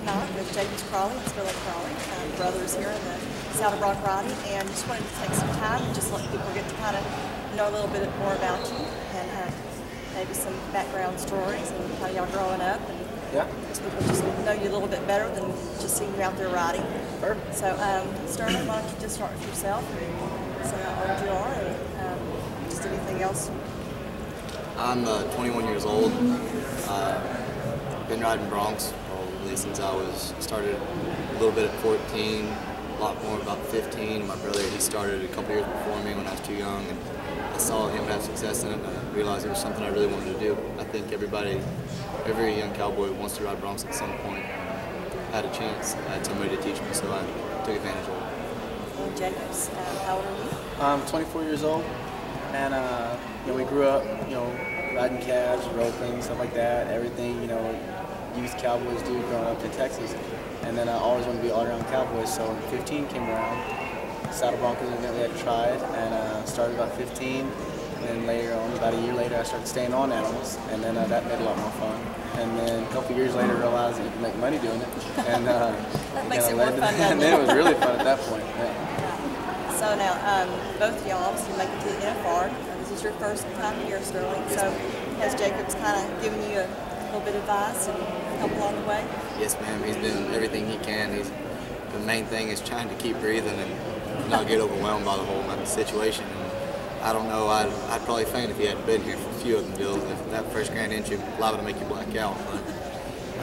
tonight with Jacobs Crawley and Sterling Crawley, brothers here in the Saddle Bronc Riding, and just wanted to take some time and just let people get to kind of know a little bit more about you and maybe some background stories and how y'all growing up, and just people just know you a little bit better than just seeing you out there riding. Perfect. So Sterling, why don't you just start with yourself and say how old you are and just anything else. I'm 21 years old. Been riding broncs probably since I started a little bit at 14, a lot more about 15. My brother, he started a couple years before me when I was too young, and I saw him have success in it, and I realized it was something I really wanted to do. I think every young cowboy wants to ride broncs at some point. I had a chance, I had somebody to teach me, so I took advantage of it. Well, Jacobs, how old are you? I'm 24 years old, and we grew up, riding calves, roping, stuff like that. Everything, youth cowboys do growing up in Texas. And then I always wanted to be all-around cowboys. So when 15 came around, Saddle Bronc was an event we had tried, and started about 15. And then later on, about a year later, I started staying on animals, and then that made a lot more fun. And then a couple years later, I realized that you can make money doing it. And that makes it more fun, doesn't it? And then it was really fun at that point. Yeah. So now, both of y'all obviously make it to the NFR. This is your first time here, Sterling. So has Jacobs kind of given you a little bit of advice and help along the way? Yes, ma'am. He's doing everything he can. The main thing is trying to keep breathing and not get overwhelmed by the whole situation. And I don't know. I'd probably faint if he hadn't been here for a few of them deals. If that first grand entry liable to make you black out. But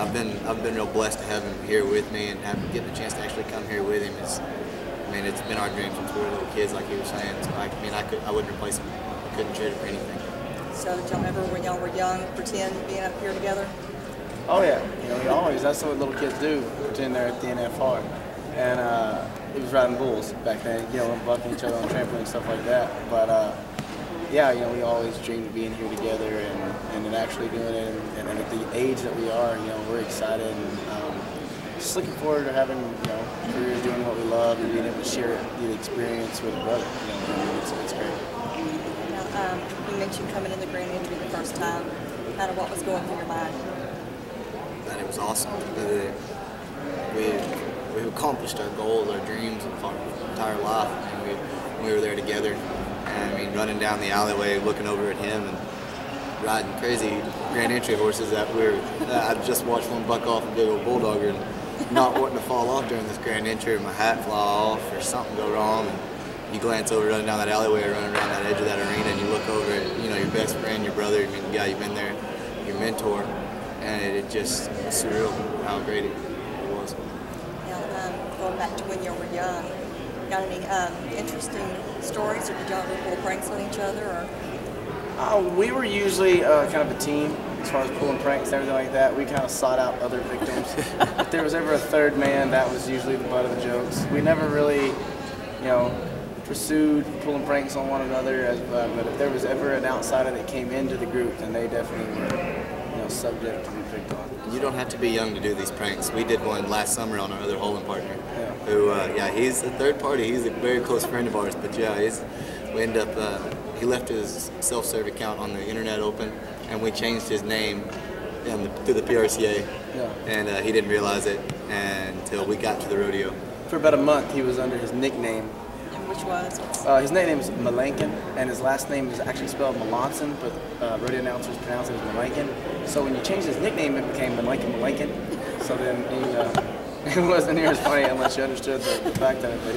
I've been real blessed to have him here with me and getting a chance to actually come here with him. It's been our dream since we were little kids, like he was saying. So I wouldn't replace him. I couldn't trade it for anything. So did y'all ever, when y'all were young, pretend being up here together? Oh yeah, we always, that's what little kids do, pretend they're at the NFR. And it was riding bulls back then, bucking each other on trampoline and stuff like that. But yeah, we always dreamed of being here together and then actually doing it. And at the age that we are, we're excited and just looking forward to having, careers doing what we love and being able to share the experience with a brother. It's great. Now, you mentioned coming in the grand entry the first time. Kind of what was going through your mind? That it was awesome. We accomplished our goals, our dreams of our entire life, and we were there together. And running down the alleyway, looking over at him, and riding crazy grand entry horses that I just watched one buck off a big old bulldogger and not wanting to fall off during this grand entry, or my hat fly off, or something go wrong. And you glance over, running down that alleyway, or running around that edge of that arena, and you look over at your best friend, your brother, the guy you've been there, your mentor, and it just was surreal how great it was. Now, going back to when you were young, got any interesting stories, or did y'all ever pull pranks on each other? Or? We were usually kind of a team as far as pulling pranks and everything like that. We kind of sought out other victims. If there was ever a third man, that was usually the butt of the jokes. We never really, pursued pulling pranks on one another, but if there was ever an outsider that came into the group, then they definitely were, subject to be picked on. You don't have to be young to do these pranks. We did one last summer on our other holding partner, who, he's a third party. He's a very close friend of ours, but we ended up, he left his self-serve account on the internet open, and we changed his name through the PRCA, and he didn't realize it until we got to the rodeo. For about a month, he was under his nickname. Which was? His nickname is Malenkin, and his last name is actually spelled Melanson, but rodeo announcers pronounce it as Malenkin. So when you changed his nickname, it became Malenkin. So then it wasn't near as funny unless you understood the fact of it. But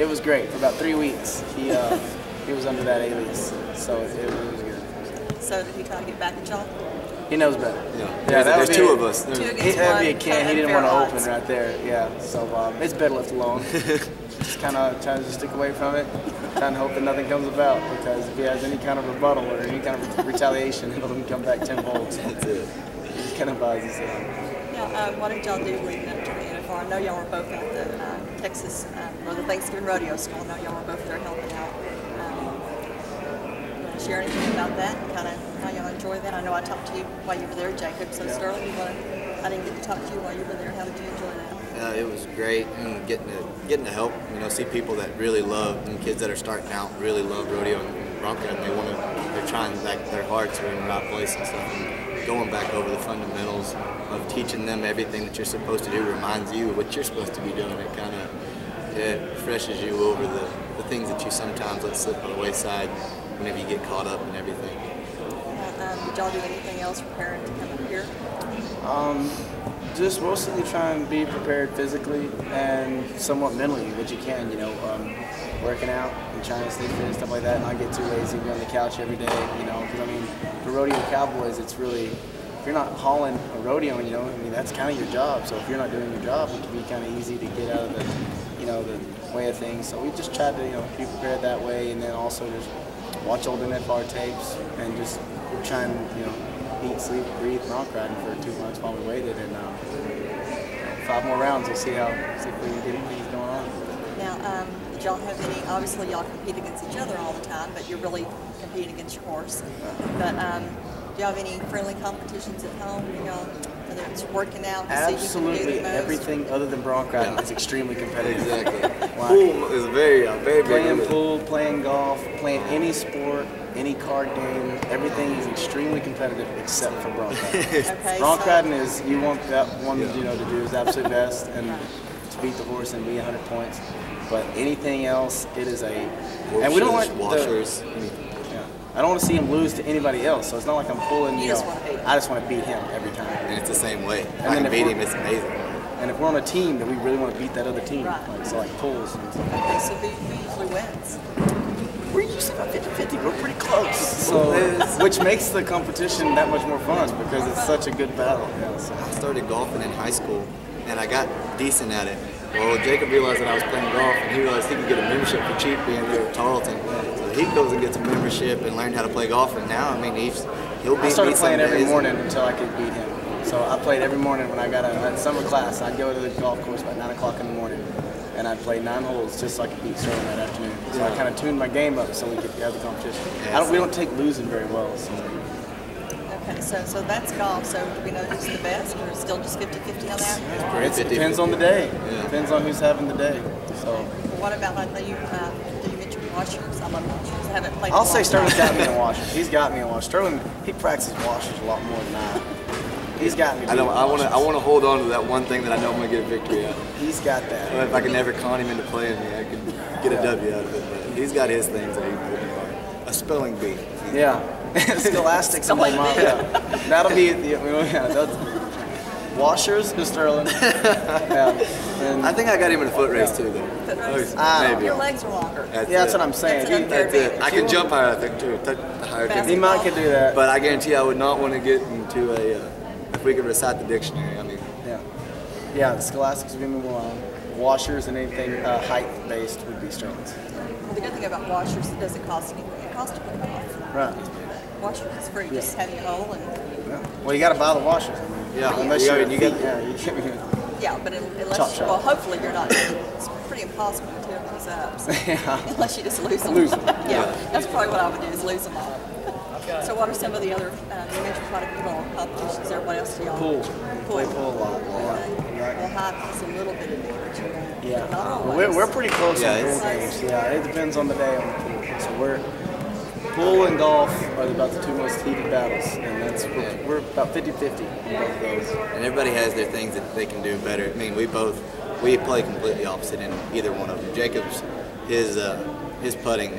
it was great. For about 3 weeks, he was under that alias. So it was good. So did he try to get back at y'all? He knows better. There's two of us. Two against That'd one. be a can. He didn't want to open right there. Yeah. So it's better left alone. Just kind of trying to stick away from it, trying to hope that nothing comes about, because if he has any kind of rebuttal or any kind of retaliation, it'll come back tenfold. That's it. He kind of buys himself. Now, what did y'all do leading up to the NFR? I know y'all were both at the Texas, the Thanksgiving Rodeo School. I know y'all were both there helping out. You want to share anything about that and kind of how y'all enjoy that? I know I talked to you while you were there, Jacob. So Sterling, I didn't get to talk to you while you were there. How did you enjoy that? It was great, getting to help, see people that really love, and kids that are starting out really love rodeo and bronc riding. They're trying like their hearts are in the right place and stuff. And going back over the fundamentals of teaching them everything that you're supposed to do reminds you of what you're supposed to be doing. It kind of refreshes you over the things that you sometimes let slip on the wayside whenever you get caught up in everything. Did y'all do anything else preparing to come up here? Just mostly try and be prepared physically and somewhat mentally, what you can, working out and trying to stay fit and stuff like that, not get too lazy, be on the couch every day, because I mean, for rodeo cowboys, it's really, if you're not hauling or rodeoing, that's kind of your job. So if you're not doing your job, it can be kind of easy to get out of the way of things. So we just tried to, be prepared that way, and then also just watch old WNFR tapes and just try and, eat, sleep, breathe, bronc riding for 2 months while we waited, and 5 more rounds. We'll see if we can get things going on. Now, did y'all have any? Obviously, y'all compete against each other all the time, but you're really competing against your horse. But do y'all have any friendly competitions at home? Whether it's working out, Absolutely everything other than bronc riding is extremely competitive. Exactly. Pool is very big. Playing pool, playing golf, playing any sport, any card game, everything is extremely competitive except for bronc riding. Okay, Bronc riding is, you want that one to do his absolute best and to beat the horse and be 100 points. But anything else, it is and we don't want washers. I don't want to see him lose to anybody else, so it's not like I'm pulling, You just want to beat him. I just want to beat him every time. And it's the same way. If And I then can if beat we're- him, it's amazing. And if we're on a team, then we really want to beat that other team. Right. Like pulls and stuff. Okay, so who usually wins? We're usually about 50-50. We're pretty close. So, which makes the competition that much more fun because it's such a good battle. Yeah, so. I started golfing in high school, and I got decent at it. Well, Jacob realized that I was playing golf, and he realized he could get a membership for cheap being there at Tarleton. So he goes and gets a membership and learned how to play golf, and now, I mean, he'll beat me. I started playing some every days. morning until I could beat him. So I played every morning when I got a summer class. I'd go to the golf course by 9 o'clock in the morning, and I'd play 9 holes just so I could beat Sterling that afternoon. So I kind of tuned my game up so we could have the competition. We don't take losing very well. So. Okay, so that's golf. So do we know who's the best, or still just 50-50 on that? It depends on the day. Yeah. Depends on who's having the day. So Well, what about did you mention washers? I love washers. I haven't played. I'll a say long Sterling's time. got me in washers. He's got me in washers. Sterling, he practices washers a lot more than I. He's got me. I want to hold on to that one thing that I know I'm going to get a victory out of. He's got that. But if I can never con him into playing me, I can get a W out of it. But he's got his things that he can put me on. A spelling bee. Yeah. Scholastics and mom. Yeah. That'll be washers to Sterling. And I think I got him in a foot race too, though. Foot race? Maybe. Your legs are longer. that's what I'm saying. That's an unfair That's it. I can He- jump higher, I think, too. The higher Fast. He might could do that. But I guarantee I would not want to get into if we could recite the dictionary. I mean, Yeah, the scholastics would be more on. Washers and anything height-based would be Sterling's. Well, the good thing about washers, it doesn't cost anything. It costs to put them off. Right. Washers is free. Just have your hole and Well, you got to buy the washers. I mean, Yeah. Unless Yeah, you're you get- yeah, but unless Chop. well, hopefully you're not. It's pretty impossible to tear those up. So, Yeah. unless you just lose them. Lose 'em. Yeah, that's probably what I would do is lose them all. So what are some of the other? You mentioned quite a few little competitions there. What else do y'all? Pool. Pool. Play pool a lot. Well, high is a little bit advantage. Yeah. Not We're always. pretty close Yeah, on pool it's- games. Yeah, it depends on the day on the pool. So pool and golf are about the 2 most heated battles, and we're about 50-50 in both of those. and everybody has their things that they can do better. I mean, we play completely opposite in either one of them. Jacobs, his putting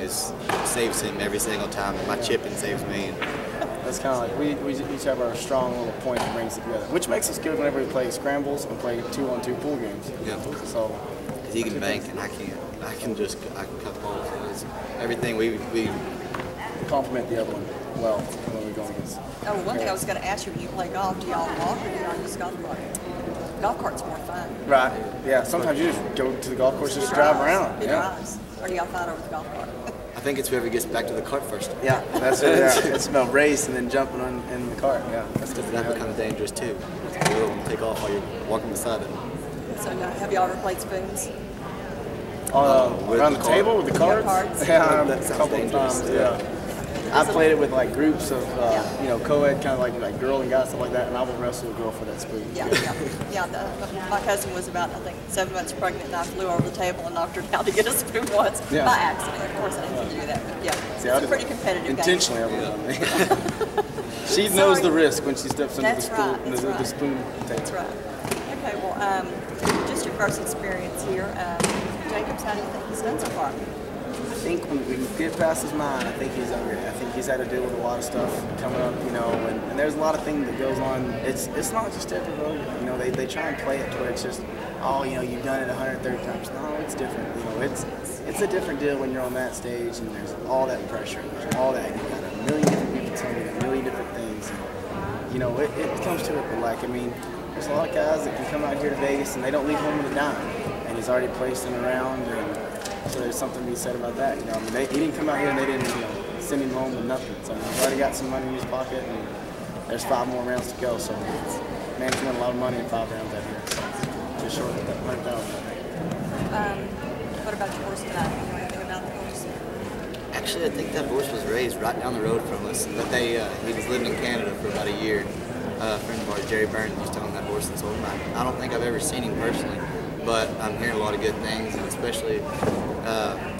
saves him every single time, and my chipping saves me. That's kind of like we each have our strong little point that brings it together, which makes us good whenever we play scrambles and play 2-on-2 pool games. Yeah. So Because he can bank and I can't. I can cut balls. Everything we complement the other one well when we go against. Oh, one thing I was going to ask you: when you play golf, do y'all walk or do y'all use golf cart? Golf cart's more fun. Right. Yeah. Sometimes you just go to the golf course just drive around. Who Yeah. drives? Or do y'all fight over the golf cart? I think it's whoever gets back to the cart first. Yeah. That's it. Yeah. It's about race and then jumping in the cart. Yeah. That's Because good. that becomes dangerous too. You don't want to take off while you're walking beside it. So have y'all ever played spoons? With Around the the cart. table with the cards? cards. Yeah, That a sounds couple of dangerous. times. Yeah. I played it with like groups of you know, co-ed, kind of like girl and guy, stuff like that, and I will wrestle a girl for that spoon. My cousin was about, I think, 7 months pregnant, and I flew over the table and knocked her down to get a spoon once by accident. Of course, I didn't do that, but See, it's a pretty competitive intentionally, game. Intentionally, she knows the risk when she steps into the spoon table. That's right. Okay, well, just your first experience here. Jacobs, how do you think he's done so far? I think when we get past his mind, I think he's under it. I think he's had to deal with a lot of stuff coming up, you know, and there's a lot of things that goes on. It's not just every rodeo. You know, they try and play it to where it's just, oh, you know, you've done it 130 times. No, it's different. You know, it's a different deal when you're on that stage and there's all that pressure, there's all that. You got a million different people telling you a million different things. And, you know, it comes to it, but like, I mean, there's a lot of guys that can come out here to Vegas and they don't leave home with a dime, and he's already placed them around. And so there's something to be said about that. You know, I mean, he didn't come out here and they didn't, you know, send him home with nothing. So he's already got some money in his pocket, and there's 5 more rounds to go. So man's won a lot of money in 5 rounds out here. So it's just short of that 100,000, I think. What about your horse tonight? Do you know anything about the horse? Actually, I think that horse was raised right down the road from us. But he was living in Canada for about a year. A friend of ours, Jerry Burns, used to own that horse and sold him. I don't think I've ever seen him personally, but I'm hearing a lot of good things, and especially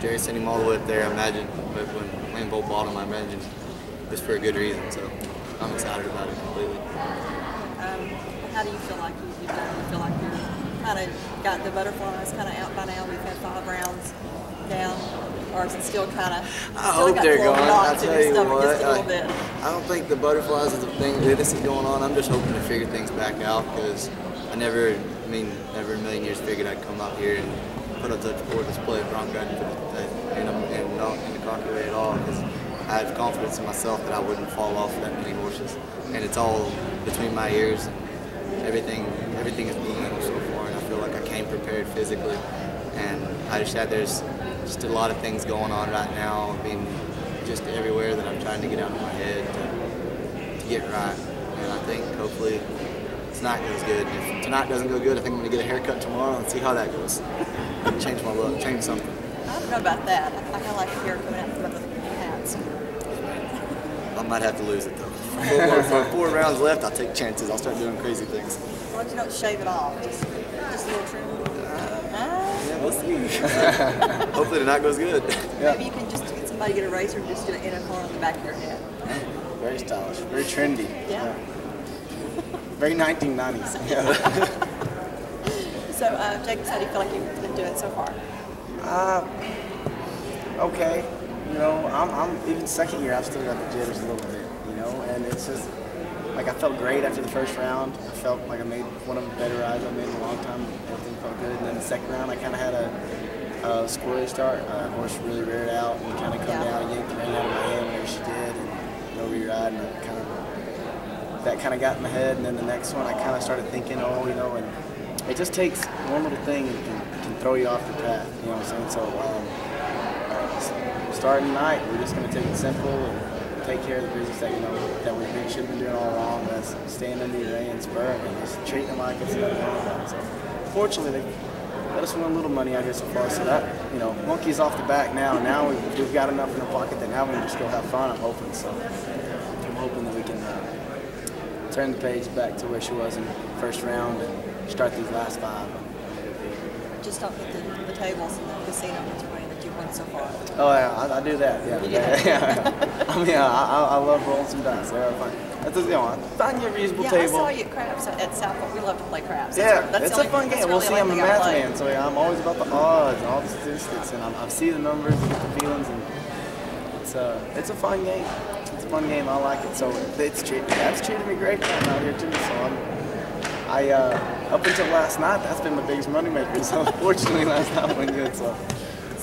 Jerry sent him all the way up there, I imagine. But when playing Bolt Bottom, I imagine it's for a good reason. So I'm excited about it completely. How do you feel like you've done? Do you feel like you're kind of got the butterflies kind of out by now? We've had 5 rounds down, or is it still kind of? I hope they're going. I tell you what, I don't think the butterflies is the thing. This is going on. I'm just hoping to figure things back out, because I never in a million years figured I'd come out here and put up such a poor display of bronc riding and not in the cocky way at all, because I have confidence in myself that I wouldn't fall off that many horses, and it's all between my ears. Everything is being handled so far, and I feel like I came prepared physically, and I just had there's just a lot of things going on right now, being just everywhere that I'm trying to get out of my head to get right, and I think hopefully tonight goes good. If tonight doesn't go good, I think I'm going to get a haircut tomorrow and see how that goes. Change my look, change something. I don't know about that. I kind of like the hair coming out from the hats. I might have to lose it though. For 4 rounds left, I'll take chances. I'll start doing crazy things. Why don't you not shave it off? Just a little trim. Yeah, we'll see. Hopefully tonight goes good. Maybe you can just get somebody to get a razor and just do it in a car on the back of your head. Very stylish, very trendy. Yeah. Very 1990s. So, Jacobs, how do you feel like you've been doing so far? Okay. You know, I'm even second year, I've still got the jitters a little bit, you know, and it's just, like, I felt great after the first round. I felt like I made one of the better rides I've made in a long time. Everything felt good. And then the second round, I kind of had a squirrely start. Horse really reared out and kind of come down and yanked the rein out of my hand whenever she did, and no re-ride, and that kind of got in my head. And then the next one, I kind of started thinking, oh, you know, and it just takes one little thing and can throw you off the path, you know what I'm saying? So, starting tonight, we're just going to take it simple and take care of the business that, you know, that we should have been doing all along. That's staying under your rein and spur and just treating it like it's another one. So, fortunately, they let us win a little money out here so far. So that, you know, monkey's off the back now. Now we've got enough in the pocket that now we can just go have fun, I'm hoping. So I'm hoping that we can turn the page back to where she was in the first round and start these last 5. Just don't put the tables in the casino that you won so far. Oh yeah, I do that. Yeah. I mean, I love rolling some dice. They're fun. That's just, you know, find your reasonable table. I saw you at craps at Southport. We love to play craps. It's a fun game. Well, see, I'm a math man, so yeah, I'm always about the odds and all the statistics, and I see the numbers and get the feelings, and it's a fun game. It's a fun game. I like it. So that's treated me great out here too. So up until last night, that's been the biggest moneymaker. So fortunately, last night went good. So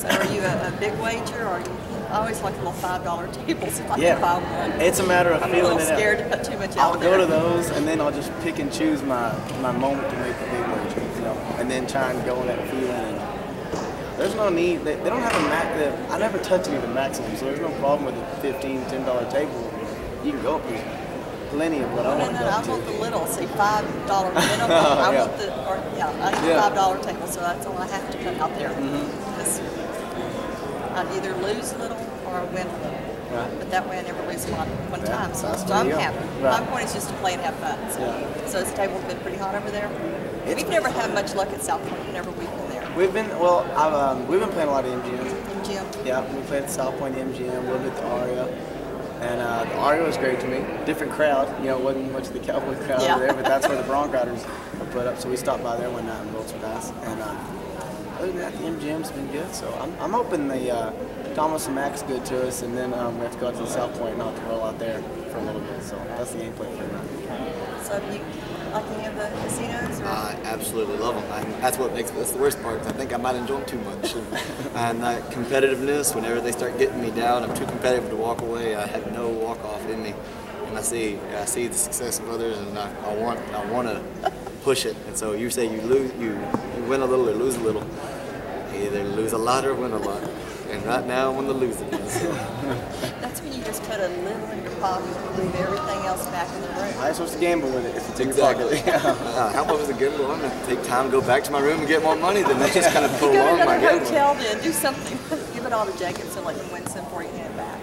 are you a big wager, or I always like little $5 tables if I can buy one? It's a matter of feeling it out. I'm a little scared to put too much I'll out there. go to those, and then I'll just pick and choose my moment to make the big wager, you know, and then try and go in that feeling. And there's no need. They don't have a max. I never touch any of the maximum, so there's no problem with a $15, $10 table. You can go up there. Plenty of what I want to go I want the little, say $5 minimum. I want I need a $5 table, so that's all I have to put out there. Because I'd either lose a little or win a little. Right. But that way I never lose a lot at one Yeah, time. So that's I'm where you go. happy. Right. My point is just to play and have fun. So this table's been pretty hot over there. We've never had much luck at South Point whenever we've been there. We've been we've been playing a lot of MGMs. MGM. Yeah, we played at South Point MGM, a little bit the Aria, and the Aria was great to me. Different crowd, you know, it wasn't much of the Cowboy crowd Yeah. over there, but that's where the Bronc Riders are put up. So we stopped by there one night and rolled some dice. And other than that, the MGM's been good. So I'm hoping the Thomas and Mac's good to us, and then we have to go out to the South Point and not to roll out there for a little bit. So that's the game plan for tonight. So do you like any of the casinos? Or? I absolutely love them. That's the worst part. I think I might enjoy them too much. And that competitiveness, whenever they start getting me down, I'm too competitive to walk away. I have no walk off in me, and I see the success of others, and I want to push it. And so you say you win a little or lose a little. You either lose a lot or win a lot. And right now I'm on the losing end. So. That's when you just put a little in your pocket and leave everything else back in the room. I'm supposed to gamble with it if it's Exactly. How much is a gamble? I'm going to take time to go back to my room and get more money. Then that just kind of You go to prolong my another gambling. hotel then, do something. Give it all to Jacobs and let him win some for you and hand it back.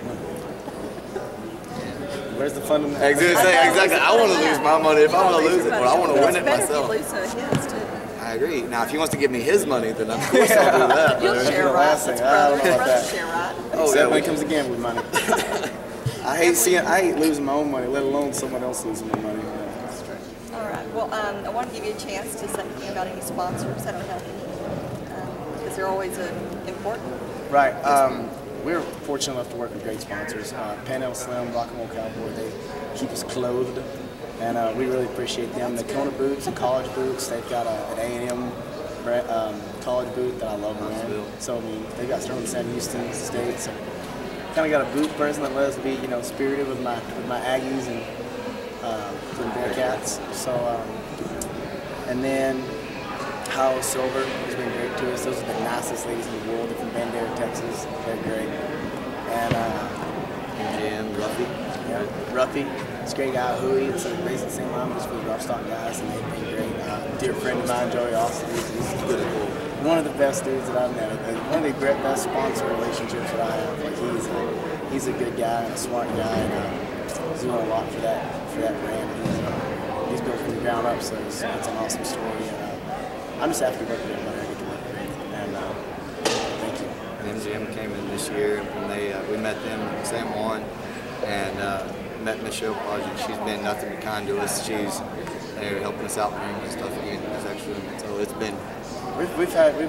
Where's the fun in that? Exactly. I want to lose my money if I'm going to lose it, but I want to win it myself. It's better if you lose his too. I agree. Now, if he wants to give me his money, then of course I'll do that. You'll but- share, the right? last That's thing. I don't brothers. know about Brothers that. share, right? Oh, Except yeah, when it comes to gambling money. I hate losing my own money, let alone someone else losing my money. That's true. All right. Well, I want to give you a chance to say anything about any sponsors that are helping you, because they're always important. Right. We're fortunate enough to work with great sponsors. Panel Slim, Rock and Roll Cowboy, they keep us clothed, and we really appreciate them. The Kona boots and college boots, they've got an A&M college boot that I love wearing. So I mean, they got Sterling San Houston State. So kind of got a boot person that lets us be, spirited with my Aggies and for the Bearcats. So and then Howell Silver has been great to us. Those are the nicest ladies in the world. They're from Bandera, Texas. They're great. And MGM, Ruffy. yeah, Ruffy, it's a great guy. Huey, it's basically the same line, just for the rough stock guys, and they've been great. Dear friend of mine, Joey Austin, he's good at one of the best dudes that I've met. One of the best sponsor relationships that I have. Like he's a good guy and a smart guy, and he's doing a lot for that brand. He's built from the ground up, so it's an awesome story. And I'm just happy to work with everybody I get to work with. And thank you. MGM came in this year, and we met them in San Juan, and met Michelle Podge. She's been nothing but kind to us. They're helping us out and stuff again. It's actually, so it's been. We've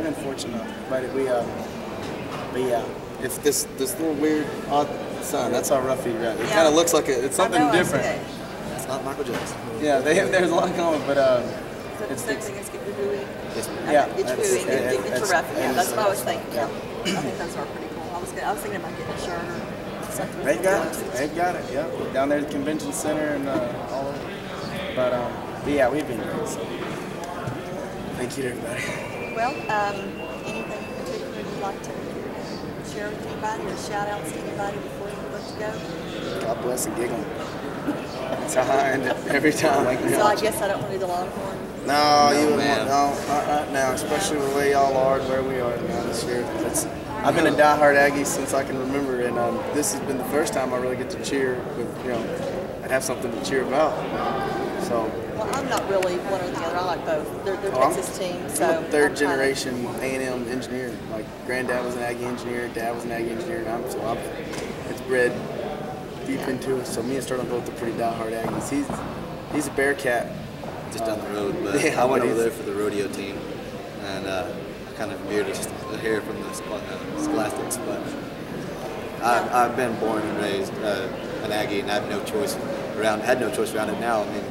been fortunate, but yeah, it's this little weird odd sign. That's our Ruffy, right? It kind of looks like it's something different. It's not Michael Jackson. Yeah, there's a lot going, but It's the same thing as get your Huey. yeah, Get your Huey, get your Ruffy. Yeah, that's what I was thinking. Yeah. I think those are pretty cool. I was thinking about getting a shirt or something. They've got it. Yeah, down there at the convention center and all over. But yeah, we've been great. So thank you to everybody. Well, anything in particular you'd like to share with anybody or shout outs to anybody before you let you go? God bless and giggle. That's how I end it every time. So I guess I don't want to do the Longhorn. No, you wouldn't. No, not right now. Especially the way y'all are and where we are now this year. I've been a diehard Aggie since I can remember, and this has been the first time I really get to cheer with, and have something to cheer about. So. Well, I'm not really one or the other. I like both. They're Texas teams, so I'm a third generation A&M engineer. Like granddad was an Aggie engineer, dad was an Aggie engineer, and it's bred deep into us. So me and Sterling both are pretty diehard Aggies. He's a Bearcat. Just down the road, but yeah, I went over there for the rodeo team, and I kind of veered just a hair from the scholastics, but I've been born and raised an Aggie, and I had no choice around it now. I mean,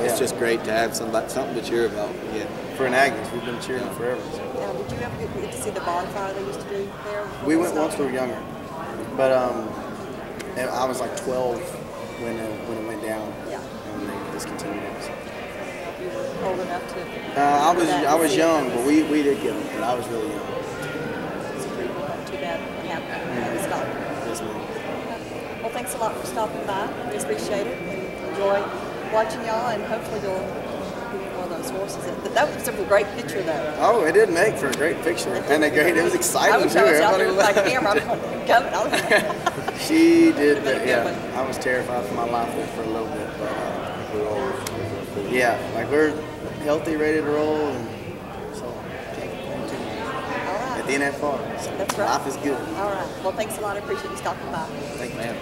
it's just great to have something to cheer about again. For an Aggies, we've been cheering forever. So. Now, did you ever get to see the bonfire they used to do there? We went once we were younger, but I was like 12 when it went down. Yeah. And they discontinued it. So. You were old enough to. I was young, but we did get them. But I was really young. It's too bad it happened. It stopped. Yes, ma'am. Well, thanks a lot for stopping by. We appreciate it. We enjoy watching y'all, and hopefully you'll be one of those horses. That was a great picture, though. Oh, it did make for a great picture, and it was exciting I wish too. I was out there Everybody with my was- camera. I'm coming. She did, Could've been a good yeah. I was terrified for my life there for a little bit, but yeah, like we're healthy, ready to roll, and so can't complain too much. All right. At the WNFR, so That's right. life is good. All right. Well, thanks a lot. I appreciate you stopping by. Thank you, man.